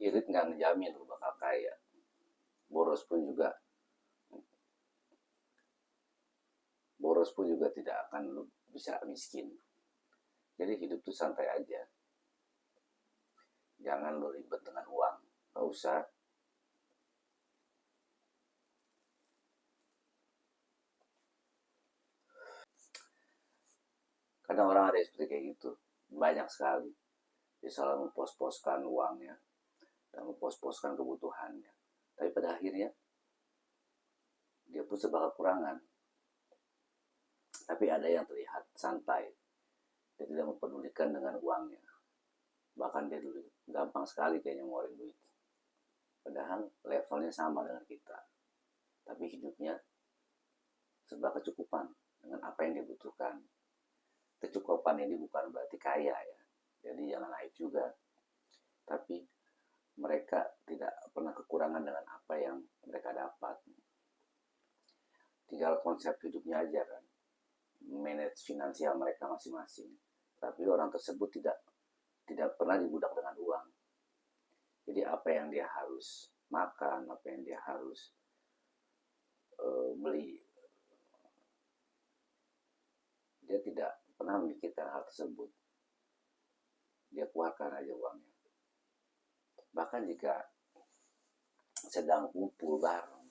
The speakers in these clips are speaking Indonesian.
Irit nggak ngejamin lu bakal kaya. Boros pun juga tidak akan lu bisa miskin. Jadi hidup tuh santai aja. Jangan lu ribet dengan uang. Gak usah. Kadang orang ada yang seperti kayak gitu. Banyak sekali. Dia selalu mempos-poskan uangnya dan mempos-poskan kebutuhannya. Tapi pada akhirnya dia pun serba kekurangan. Tapi ada yang terlihat santai. Dia tidak mempedulikan dengan uangnya. Bahkan dia dulu gampang sekali kayaknya ngeluarin duit. Padahal levelnya sama dengan kita. Tapi hidupnya serba kecukupan dengan apa yang dibutuhkan. Kecukupan ini bukan berarti kaya ya. Jadi jangan naif juga. Tapi mereka tidak pernah kekurangan dengan apa yang mereka dapat. Tinggal konsep hidupnya aja kan. Manage finansial mereka masing-masing. Tapi orang tersebut tidak pernah dibudak dengan uang. Jadi apa yang dia harus makan, apa yang dia harus beli, dia tidak pernah memikirkan hal tersebut. Dia keluarkan aja uangnya. Bahkan jika sedang kumpul bareng,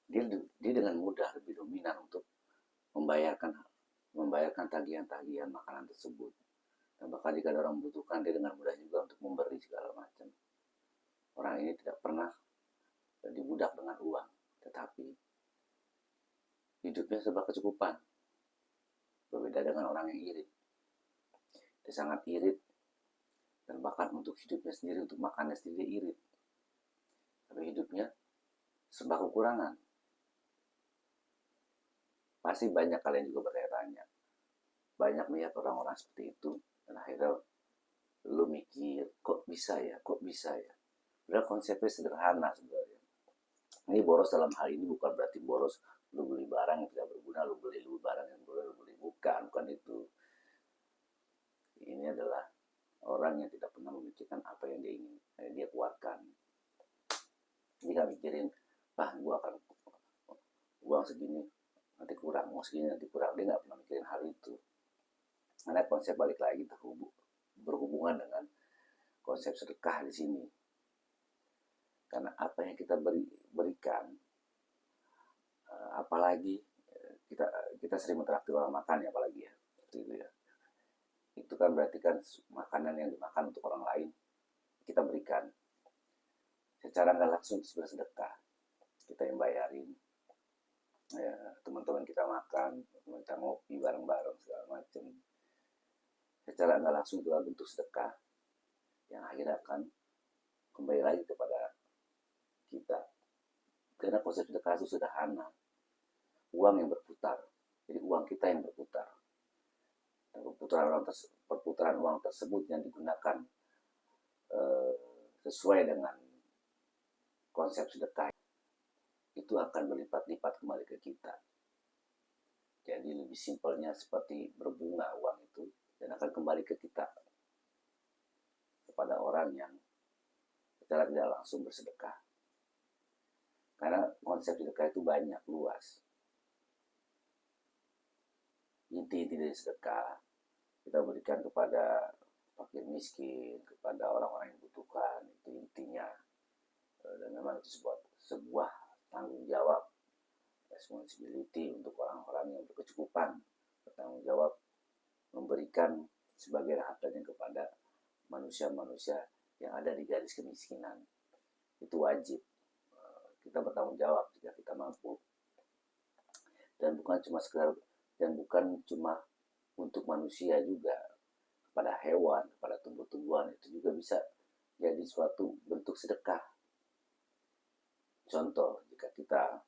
dia dengan mudah lebih dominan untuk membayarkan tagihan-tagihan makanan tersebut. Dan bahkan jika ada orang membutuhkan, dia dengan mudah juga untuk memberi segala macam. Orang ini tidak pernah dibudak dengan uang, tetapi hidupnya serba kecukupan. Berbeda dengan orang yang irit. Dia sangat irit, dan bahkan untuk hidupnya sendiri, untuk makannya sendiri irit. Tapi hidupnya serba kekurangan. Pasti banyak kalian juga bertanya-tanya. Banyak melihat orang-orang seperti itu, dan akhirnya lu mikir, kok bisa ya? Padahal konsepnya sederhana sebenarnya. Ini boros dalam hal ini bukan berarti boros lu beli barang yang tidak berguna, lu beli barang yang berguna, lu beli. Bukan itu. Ini adalah orang yang tidak pernah memikirkan apa yang dia ingin, dia keluarkan. Dia gak mikirin, gua akan uang segini nanti kurang, uang segini nanti kurang. Dia gak pernah mikirin hal itu. Karena konsep balik lagi berhubungan dengan konsep sedekah di sini. Karena apa yang kita berikan, apalagi kita sering mentraktir orang makan ya, apalagi ya, seperti itu ya. Itu kan berarti kan makanan yang dimakan untuk orang lain kita berikan secara nggak langsung sebagai sedekah. Kita yang bayarin, ya, teman-teman kita makan, kita ngopi bareng-bareng segala macam. Secara nggak langsung dalam bentuk sedekah yang akhirnya akan kembali lagi kepada kita. Karena konsep sedekah itu sederhana. Uang yang berputar. Jadi uang kita yang berputar. Dan perputaran uang tersebut yang digunakan sesuai dengan konsep sedekah itu akan berlipat-lipat kembali ke kita. Jadi lebih simpelnya seperti berbunga uang itu, dan akan kembali ke kita, kepada orang yang secara tidak langsung bersedekah. Karena konsep sedekah itu banyak, luas. Inti dari sedekah kita berikan kepada fakir miskin, kepada orang-orang yang membutuhkan, itu intinya. Dan memang itu sebuah tanggung jawab, responsibility untuk orang-orang yang berkecukupan, bertanggung jawab memberikan sebagai hartanya kepada manusia-manusia yang ada di garis kemiskinan. Itu wajib. Kita bertanggung jawab jika kita mampu. Dan bukan cuma untuk manusia juga, kepada hewan, kepada tumbuh-tumbuhan, itu juga bisa jadi suatu bentuk sedekah. Contoh, jika kita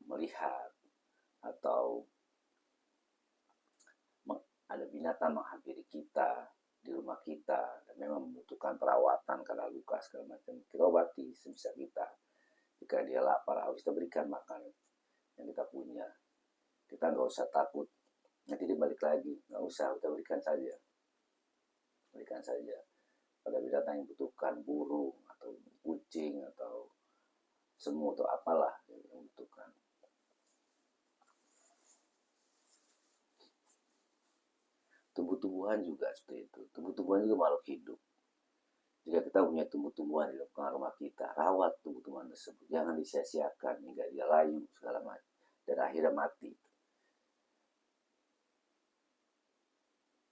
melihat atau ada binatang menghampiri kita di rumah kita dan memang membutuhkan perawatan karena luka segala macam, kita obati sebisa kita. Jika dia lapar, harus kita berikan makan yang kita punya. Kita nggak usah takut nanti dia balik lagi, nggak usah, kita berikan saja. pada binatang yang butuhkan, burung atau kucing atau semut atau apalah yang membutuhkan. Tumbuh-tumbuhan juga seperti itu. Tumbuh-tumbuhan juga makhluk hidup. Jika kita punya tumbuh-tumbuhan di depan rumah kita, rawat tumbuh-tumbuhan tersebut. Jangan disia-siakan hingga dia layu segala macam dan akhirnya mati.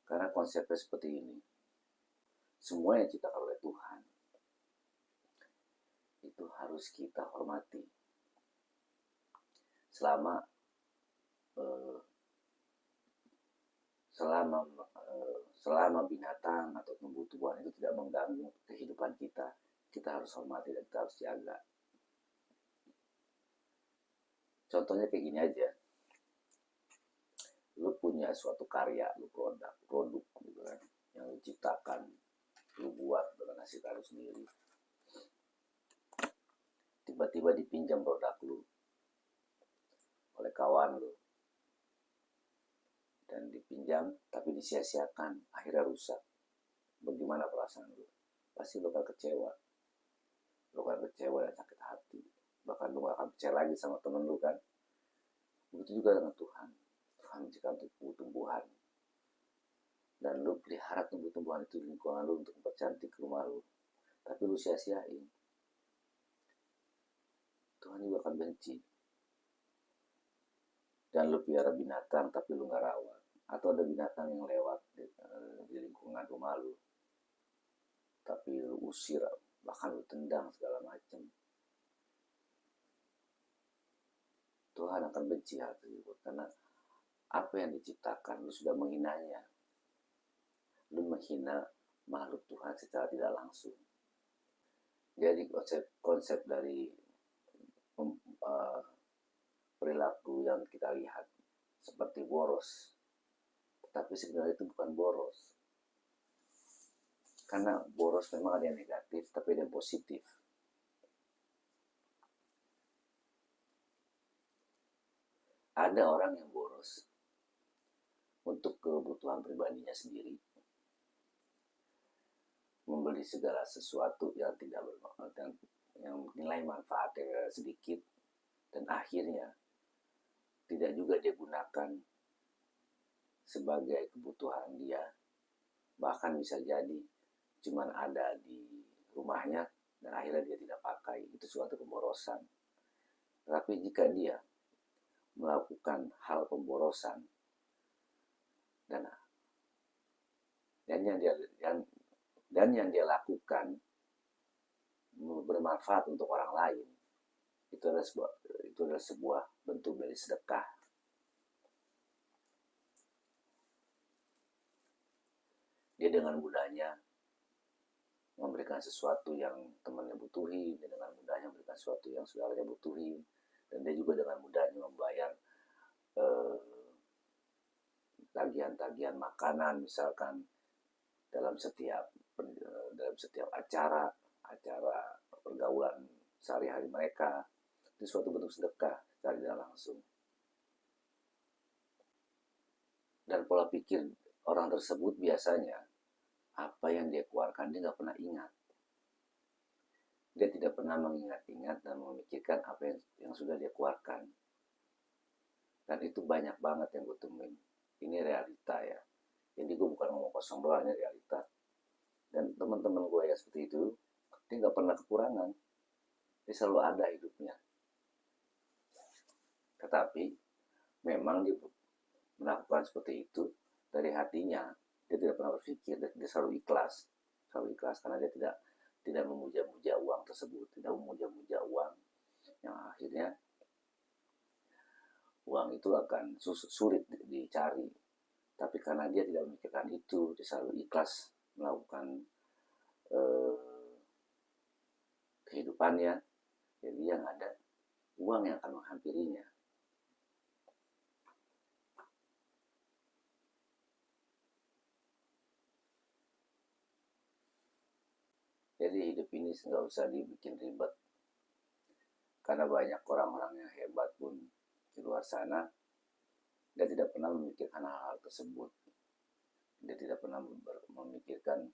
Karena konsepnya seperti ini. Semua yang diciptakan oleh Tuhan itu harus kita hormati. Selama selama binatang atau tumbuh-tumbuhan itu tidak mengganggu kehidupan kita, kita harus hormati dan kita harus jaga. Contohnya kayak gini aja, lu punya suatu karya, lu produk gitu kan, yang lu ciptakan, lu buat dengan hasil karya sendiri. Tiba-tiba dipinjam produk lu oleh kawan lu, dan dipinjam tapi disia-siakan, akhirnya rusak. Bagaimana perasaan lu? Pasti lu akan kecewa. Lu akan kecewa dan sakit hati. Bahkan lu gak akan percaya lagi sama temen lu kan. Begitu juga dengan Tuhan. Tuhan menciptakan tumbuh-tumbuhan. Dan lu pelihara tumbuh-tumbuhan itu di lingkungan lu untuk mempercantik rumah lu. Tapi lu sia-siain. Tuhan juga akan benci. Dan lu pelihara binatang tapi lu gak rawat. Atau ada binatang yang lewat di lingkungan rumah lu, tapi lu usir, bahkan lu tendang segala macam, Tuhan akan benci hal tersebut. Karena apa yang diciptakan lu sudah menghinanya. Lu menghina makhluk Tuhan secara tidak langsung. Jadi konsep dari perilaku yang kita lihat seperti boros, tapi sebenarnya itu bukan boros. Karena boros memang ada yang negatif, tapi ada yang positif. Ada orang yang boros untuk kebutuhan pribadinya sendiri, membeli segala sesuatu yang tidak bermanfaat, yang nilai manfaatnya sedikit, dan akhirnya tidak juga dia gunakan sebagai kebutuhan dia. Bahkan bisa jadi cuman ada di rumahnya dan akhirnya dia tidak pakai. Itu suatu pemborosan. Tapi jika dia melakukan hal pemborosan dan yang dia lakukan bermanfaat untuk orang lain, itu adalah sebuah bentuk dari sedekah. Dia dengan mudahnya memberikan sesuatu yang temannya butuhin, dia dengan mudahnya memberikan sesuatu yang saudaranya butuhin, dan dia juga dengan mudahnya membayar tagihan-tagihan makanan misalkan dalam setiap acara pergaulan sehari-hari mereka. Itu suatu bentuk sedekah secara tidak langsung. Dan pola pikir orang tersebut biasanya apa yang dia keluarkan dia nggak pernah ingat. Dia tidak pernah mengingat-ingat dan memikirkan apa yang sudah dia keluarkan. Dan itu banyak banget yang gue temuin. Ini realita ya. Jadi gue bukan ngomong kosong doang, ini realita. Dan teman-teman gue yang seperti itu, dia nggak pernah kekurangan. Dia selalu ada hidupnya. Tetapi memang dia melakukan seperti itu dari hatinya. Dia tidak pernah berpikir, dia selalu ikhlas karena dia tidak memuja-muja uang tersebut, tidak memuja-muja uang yang akhirnya uang itu akan sulit dicari. Tapi karena dia tidak memikirkan itu, dia selalu ikhlas melakukan kehidupannya, jadi yang ada uang yang akan menghampirinya. Jadi hidup ini nggak usah dibikin ribet. Karena banyak orang-orang yang hebat pun di luar sana, dia tidak pernah memikirkan hal-hal tersebut. Dia tidak pernah memikirkan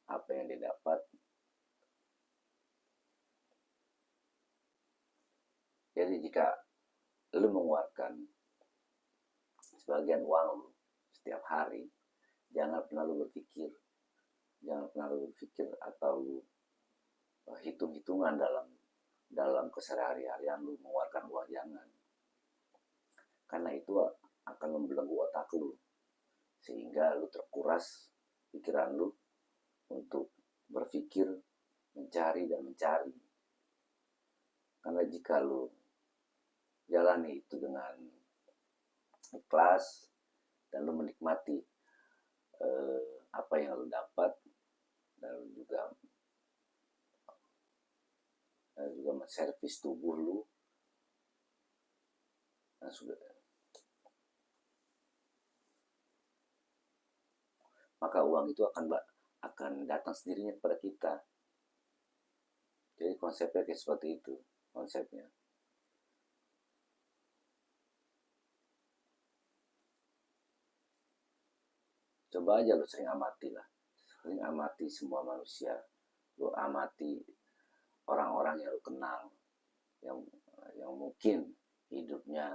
apa yang dia dapat. Jadi jika lu mengeluarkan sebagian uang lu setiap hari, jangan pernah lu berpikir atau lu hitung-hitungan dalam kesehari-harian lu mengeluarkan uang. Jangan, karena itu akan membelenggu otak lu sehingga lu terkuras pikiran lu untuk berpikir, mencari dan mencari. Karena jika lu jalani itu dengan ikhlas dan lu menikmati apa yang lu dapat, dan lu juga menservis tubuh lu, dan sudah, maka uang itu akan datang sendirinya kepada kita. Jadi konsepnya kayak seperti itu konsepnya. Coba aja lu sering amati semua manusia, lu amati orang-orang yang lu kenal, yang mungkin hidupnya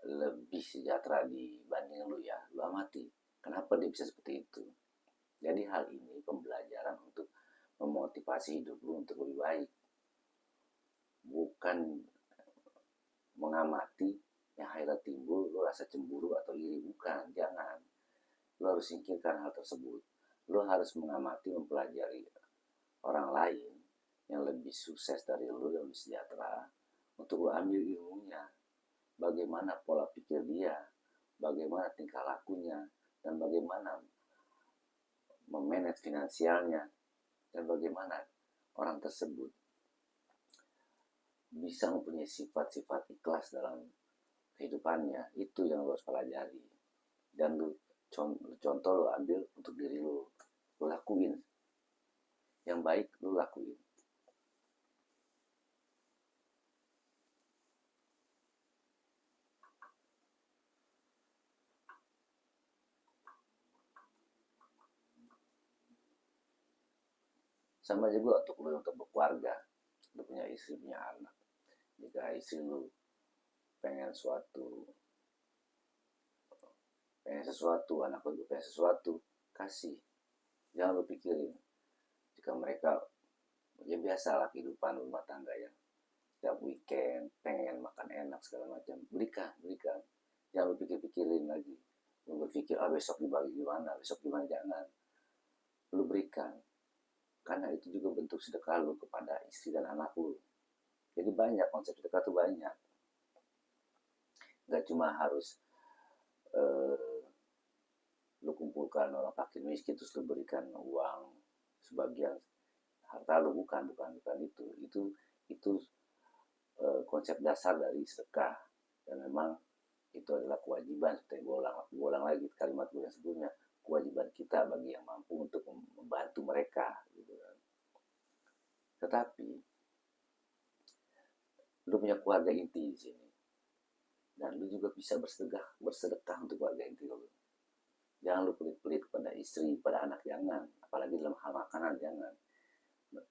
lebih sejahtera dibanding lu, ya lu amati kenapa dia bisa seperti itu. Jadi hal ini pembelajaran untuk memotivasi hidup lu untuk lebih baik, bukan mengamati yang akhirnya timbul lu rasa cemburu atau iri. Bukan, jangan. Lu harus singkirkan hal tersebut. Lu harus mengamati, mempelajari orang lain yang lebih sukses dari lu, yang lebih sejahtera, untuk lu ambil ilmunya, bagaimana pola pikir dia, bagaimana tingkah lakunya, dan bagaimana memanage finansialnya, dan bagaimana orang tersebut bisa mempunyai sifat-sifat ikhlas dalam kehidupannya. Itu yang lu harus pelajari, dan lu contoh lu ambil untuk diri lu lakuin yang baik, lu lakuin. Sama juga untuk lu untuk berkeluarga, lu punya istri, punya anak. Jika istri lu pengen sesuatu, anak lu pengen sesuatu, kasih. Jangan lu pikirin jika mereka, ya biasalah kehidupan rumah tangga ya, setiap weekend pengen makan enak segala macam, berikan. Jangan lu pikirin lagi, lu berpikir besok dibagi gimana, jangan. Lu berikan, karena itu juga bentuk sedekah lu kepada istri dan anak lu. Jadi banyak konsep sedekah tuh, banyak. Gak cuma harus lu kumpulkan orang fakir miskin terus lu berikan uang sebagian harta lu, bukan itu konsep dasar dari sedekah. Dan memang itu adalah kewajiban, seperti gue ulang lagi kalimat gue yang sebelumnya, kewajiban kita bagi yang mampu untuk membantu mereka gitu kan. Tetapi lu punya keluarga inti di sini, dan lu juga bisa bersedekah untuk keluarga inti lu. Jangan lu pelit-pelit kepada istri, pada anak, jangan. Apalagi dalam hal makanan, jangan.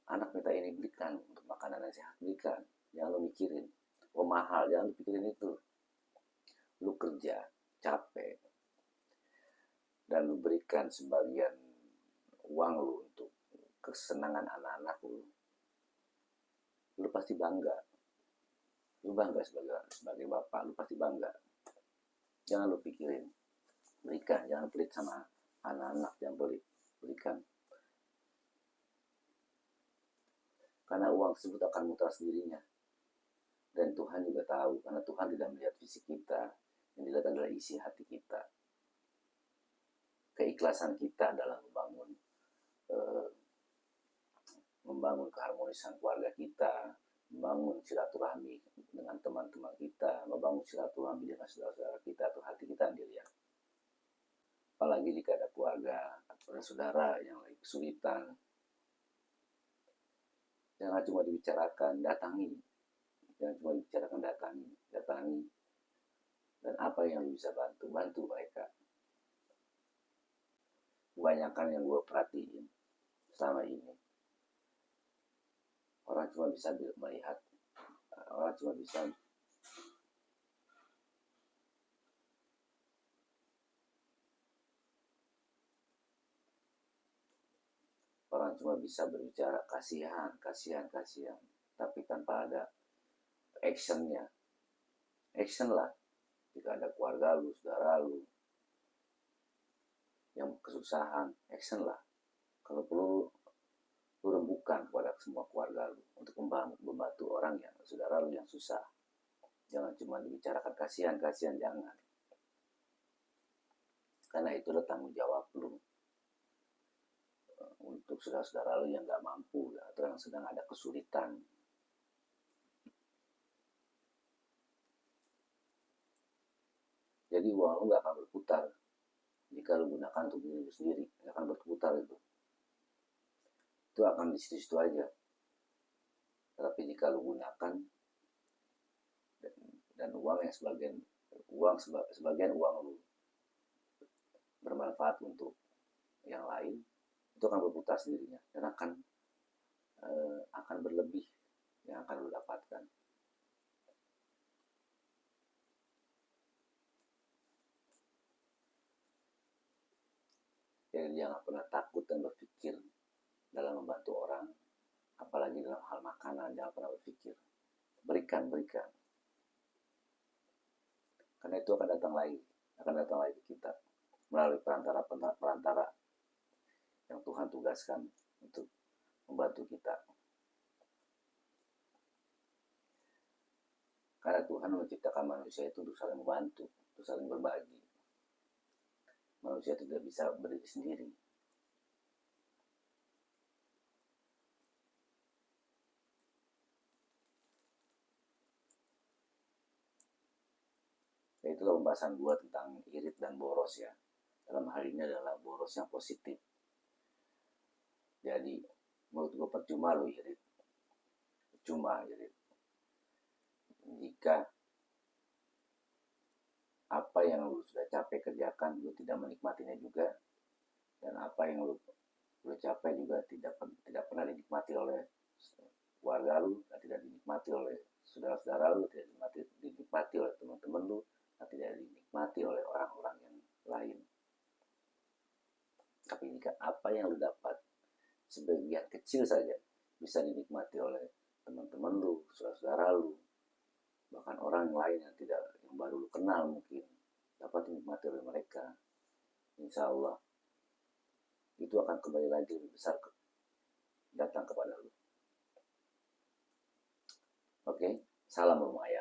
Anak minta ini, belikan. Untuk makanan yang sehat, belikan. Jangan lu mikirin, mahal, jangan lu pikirin itu. Lu kerja, capek, dan lu berikan sebagian uang lu untuk kesenangan anak-anak lu. Lu pasti bangga. Lu bangga sebagai bapak, lu pasti bangga. Jangan lu pikirin, berikan, jangan pelit sama anak-anak, jangan pelit, berikan. Karena uang tersebut akan mutar sendirinya. Dan Tuhan juga tahu, karena Tuhan tidak melihat fisik kita, yang dilihat adalah isi hati kita. Keikhlasan kita dalam membangun keharmonisan keluarga kita, membangun silaturahmi dengan teman-teman kita, membangun silaturahmi dengan saudara-saudara kita, tuh hati kita dilihat. Apalagi jika ada keluarga atau saudara yang lagi kesulitan, jangan cuma dibicarakan, datangi. Dan apa yang bisa bantu mereka. Kebanyakan yang gue perhatiin selama ini. Orang cuma bisa melihat, orang cuma bisa berbicara kasihan, tapi tanpa ada actionnya. Action lah, jika ada keluarga lu, saudara lu yang kesusahan, action lah. Kalau perlu lu rembukan kepada semua keluarga lu untuk membantu orang yang saudara lu yang susah. Jangan cuma dibicarakan kasihan, jangan. Karena itu adalah tanggung jawab lu untuk saudara-saudara lu yang gak mampu atau yang sedang ada kesulitan. Jadi uang lu gak akan berputar jika lu gunakan untuk diri lu sendiri, gak akan berputar itu akan di situ aja. Tapi jika lu gunakan dan uang yang sebagian uang lu bermanfaat untuk yang lain, itu akan berputar sendirinya dan akan berlebih yang akan lu dapatkan. Jadi jangan pernah takut dan berpikir dalam membantu orang, apalagi dalam hal makanan. Jangan pernah berpikir, berikan. Karena itu akan datang lagi ke kita melalui perantara yang Tuhan tugaskan untuk membantu kita. Karena Tuhan menciptakan manusia itu untuk saling membantu, untuk saling berbagi. Manusia tidak bisa berdiri sendiri. Itulah pembahasan gue tentang irit dan boros ya. Dalam hal ini adalah boros yang positif. Jadi menurut gue percuma lu irit. Jika apa yang lu sudah capek kerjakan lu tidak menikmatinya juga, dan apa yang lu capai juga tidak pernah dinikmati oleh keluarga lu, tidak dinikmati oleh saudara-saudara lu, tidak dinikmati oleh teman-teman lu, tidak dinikmati oleh orang-orang yang lain. Tapi jika apa yang lu dapat sebagian kecil saja bisa dinikmati oleh teman-teman lu, saudara-saudara lu, bahkan orang lain yang baru lu kenal mungkin dapat dinikmati oleh mereka, insya Allah itu akan kembali lagi lebih besar datang kepada lu. Oke, salam rumah ayah.